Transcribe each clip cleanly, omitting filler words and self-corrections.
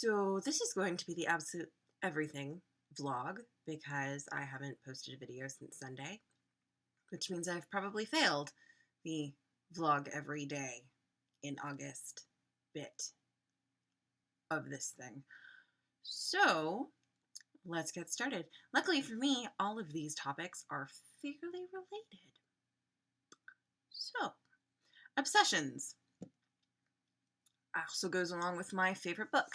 So this is going to be the absolute everything vlog because I haven't posted a video since Sunday, which means I've probably failed the vlog every day in August bit of this thing. So let's get started. Luckily for me, all of these topics are fairly related. So, obsessions also goes along with my favorite book.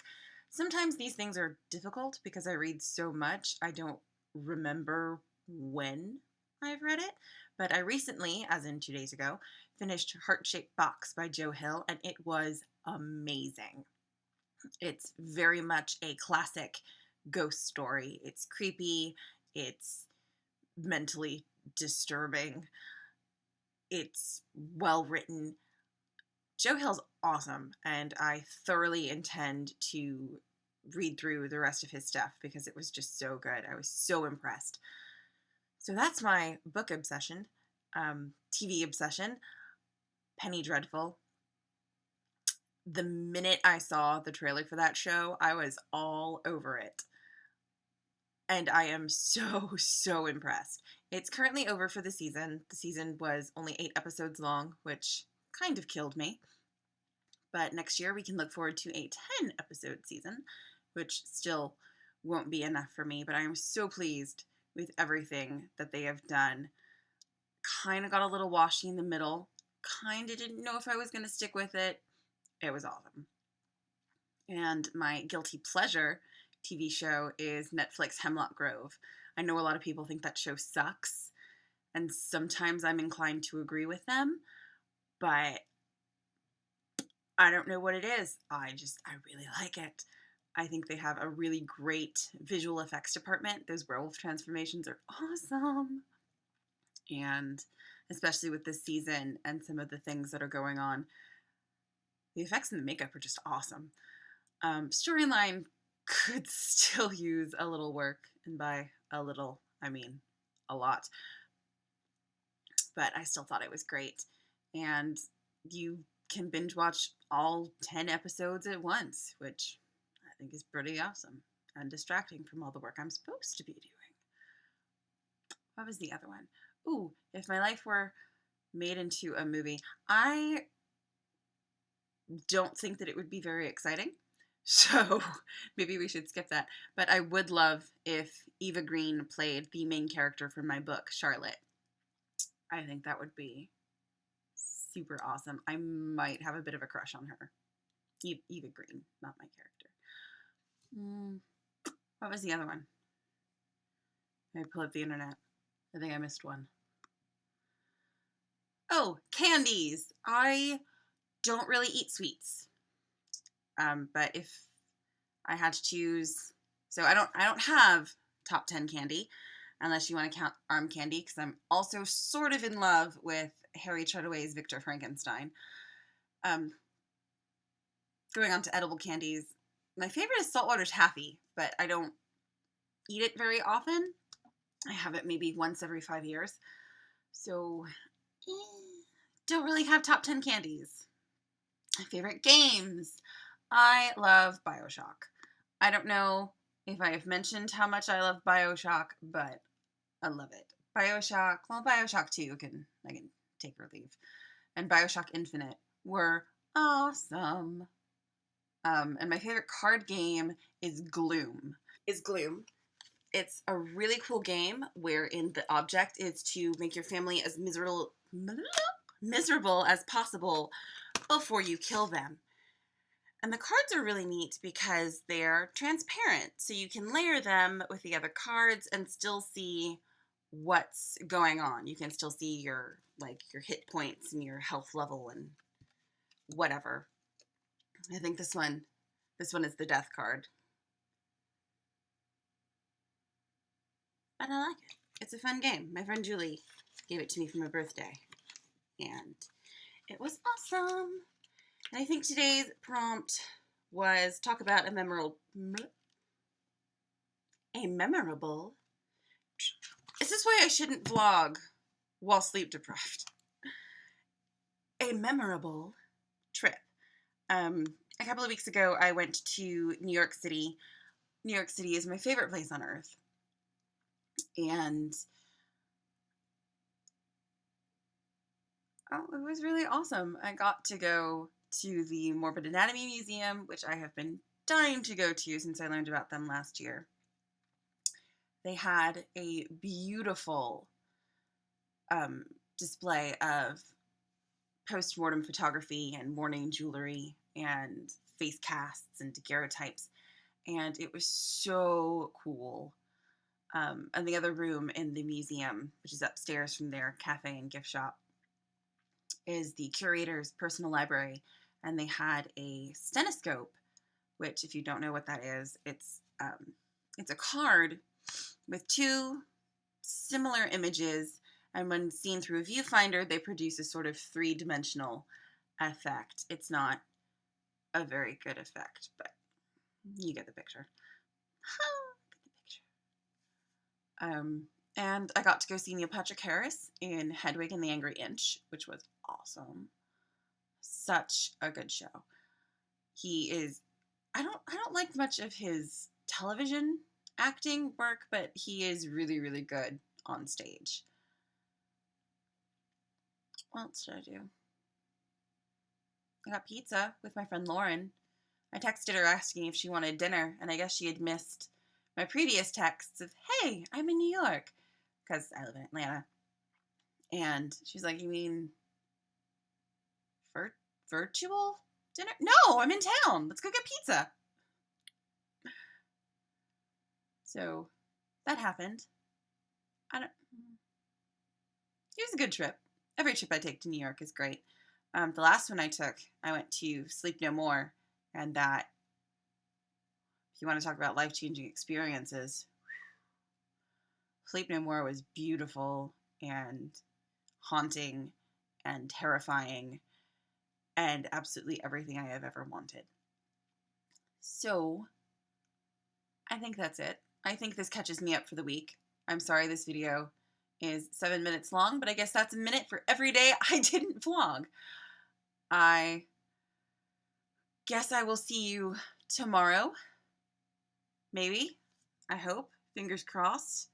Sometimes these things are difficult because I read so much, I don't remember when I've read it, but I recently, as in 2 days ago, finished Heart-Shaped Box by Joe Hill, and it was amazing. It's very much a classic ghost story. It's creepy, it's mentally disturbing, it's well written. Joe Hill's awesome, and I thoroughly intend to read through the rest of his stuff because it was just so good. I was so impressed. So that's my book obsession. TV obsession, Penny Dreadful. The minute I saw the trailer for that show, I was all over it. And I am so impressed. It's currently over for the season. The season was only 8 episodes long, which kind of killed me. But next year we can look forward to a 10-episode season, which still won't be enough for me, but I am so pleased with everything that they have done. Kind of got a little washy in the middle. Kind of didn't know if I was going to stick with it. It was awesome. And my guilty pleasure TV show is Netflix Hemlock Grove. I know a lot of people think that show sucks, and sometimes I'm inclined to agree with them, but I don't know what it is. I really like it. I think they have a really great visual effects department. Those werewolf transformations are awesome. And especially with this season and some of the things that are going on, the effects and the makeup are just awesome. Storyline could still use a little work, and by a little, I mean a lot. But I still thought it was great. And you can binge watch all 10 episodes at once, which I think is pretty awesome and distracting from all the work I'm supposed to be doing. What was the other one? Ooh, If My Life Were Made into a Movie. I don't think that it would be very exciting, so maybe we should skip that. But I would love if Eva Green played the main character from my book, Charlotte. I think that would be super awesome. I might have a bit of a crush on her. Eva Green, not my character. What was the other one? I pull up the internet. I think I missed one. Oh, candies. I don't really eat sweets. But if I had to choose, so I don't have top 10 candy, unless you want to count arm candy, because I'm also sort of in love with Harry Treadaway's Victor Frankenstein. Going on to edible candies, my favorite is saltwater taffy, but I don't eat it very often. I have it maybe once every 5 years. So, don't really have top 10 candies. My favorite games. I love BioShock. I don't know if I have mentioned how much I love BioShock, but I love it. BioShock 2 I can take or leave. And BioShock Infinite were awesome. And my favorite card game is Gloom. It's a really cool game wherein the object is to make your family as miserable as possible before you kill them. And the cards are really neat because they're transparent, so you can layer them with the other cards and still see what's going on. You can still see your hit points and your health level and whatever. I think this one is the death card. But I like it. It's a fun game. My friend Julie gave it to me for my birthday, and it was awesome. And I think today's prompt was talk about a memorable. Is this why I shouldn't vlog while sleep deprived? A memorable trip. a couple of weeks ago, I went to New York City. New York City is my favorite place on earth. And it was really awesome. I got to go to the Morbid Anatomy Museum, which I have been dying to go to since I learned about them last year. They had a beautiful display of post-mortem photography and mourning jewelry and face casts and daguerreotypes, and it was so cool. And the other room in the museum, which is upstairs from their cafe and gift shop, is the curator's personal library, and they had a stethoscope, which, if you don't know what that is, it's a card with two similar images, and when seen through a viewfinder, they produce a sort of three-dimensional effect. It's not a very good effect, but you get the picture. And I got to go see Neil Patrick Harris in Hedwig and the Angry Inch, which was awesome. Such a good show. He is, I don't like much of his television acting work, but he is really, really good on stage. What else did I do? I got pizza with my friend Lauren. I texted her asking if she wanted dinner, and I guess she had missed my previous texts of, hey, I'm in New York, because I live in Atlanta. And she's like, you mean virtual dinner? No, I'm in town. Let's go get pizza. So that happened. It was a good trip. Every trip I take to New York is great. The last one I took, I went to Sleep No More, and that, if you want to talk about life-changing experiences, Sleep No More was beautiful and haunting and terrifying and absolutely everything I have ever wanted. So, I think that's it. I think this catches me up for the week. I'm sorry this video is 7 minutes long, but I guess that's a minute for every day I didn't vlog. I guess I will see you tomorrow. Maybe. I hope. Fingers crossed.